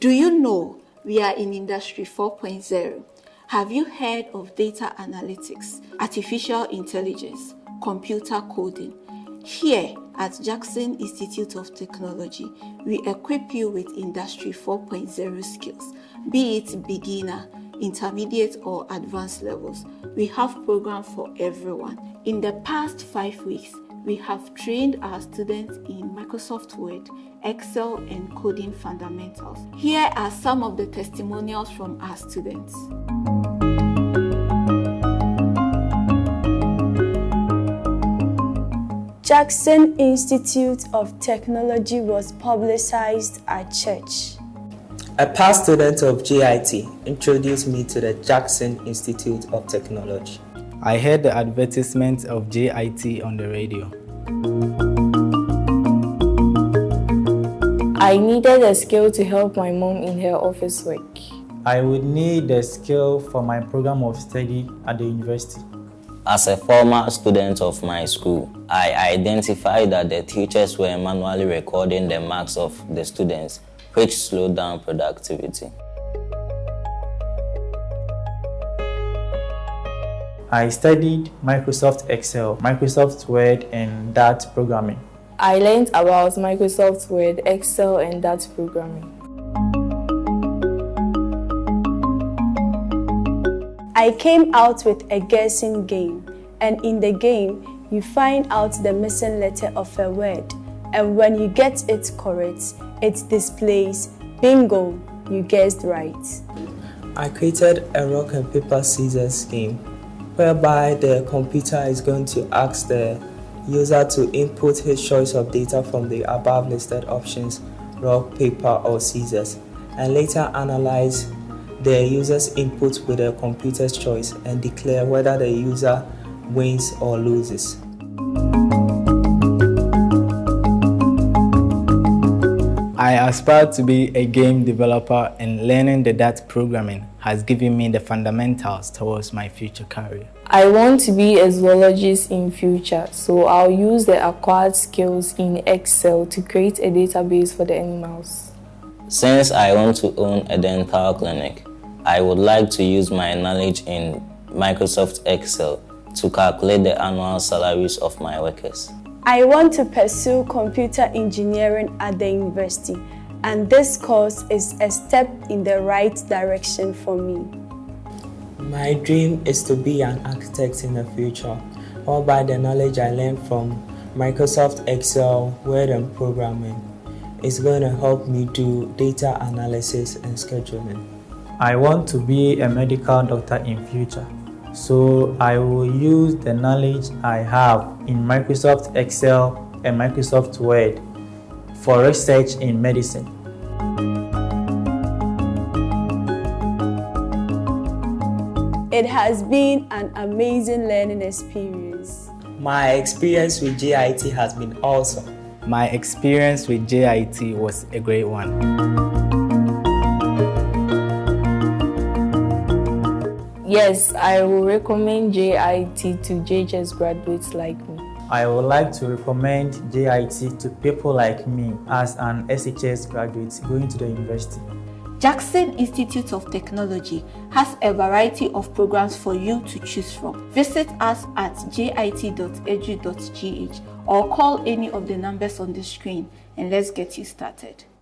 Do you know we are in Industry 4.0? Have you heard of data analytics, artificial intelligence, computer coding? Here at Jackson Institute of Technology, we equip you with Industry 4.0 skills, be it beginner, intermediate or advanced levels. We have programs for everyone. In the past 5 weeks, we have trained our students in Microsoft Word, Excel, and coding fundamentals. Here are some of the testimonials from our students. Jackson Institute of Technology was publicized at church. A past student of JIT introduced me to the Jackson Institute of Technology. I heard the advertisement of JIT on the radio. I needed a skill to help my mom in her office work. I would need a skill for my program of study at the university. As a former student of my school, I identified that the teachers were manually recording the marks of the students, which slowed down productivity. I studied Microsoft Excel, Microsoft Word, and DAT programming. I learned about Microsoft Word, Excel, and DAT programming. I came out with a guessing game, and in the game, you find out the missing letter of a word, and when you get it correct, it displays, bingo, you guessed right. I created a rock and paper scissors game, whereby the computer is going to ask the user to input his choice of data from the above listed options, rock, paper, or scissors, and later analyze the user's input with the computer's choice and declare whether the user wins or loses. I aspire to be a game developer, and learning the DAT programming has given me the fundamentals towards my future career. I want to be a zoologist in future, so I'll use the acquired skills in Excel to create a database for the animals. Since I want to own a dental clinic, I would like to use my knowledge in Microsoft Excel to calculate the annual salaries of my workers. I want to pursue computer engineering at the university, and this course is a step in the right direction for me. My dream is to be an architect in the future, all by the knowledge I learned from Microsoft Excel, Word, and programming. It's going to help me do data analysis and scheduling. I want to be a medical doctor in future, so I will use the knowledge I have in Microsoft Excel and Microsoft Word for research in medicine. It has been an amazing learning experience. My experience with JIT has been awesome. My experience with JIT was a great one. Yes, I will recommend JIT to JHS graduates like me. I would like to recommend JIT to people like me as an SHS graduate going to the university. Jackson Institute of Technology has a variety of programs for you to choose from. Visit us at jit.edu.gh or call any of the numbers on the screen, and let's get you started.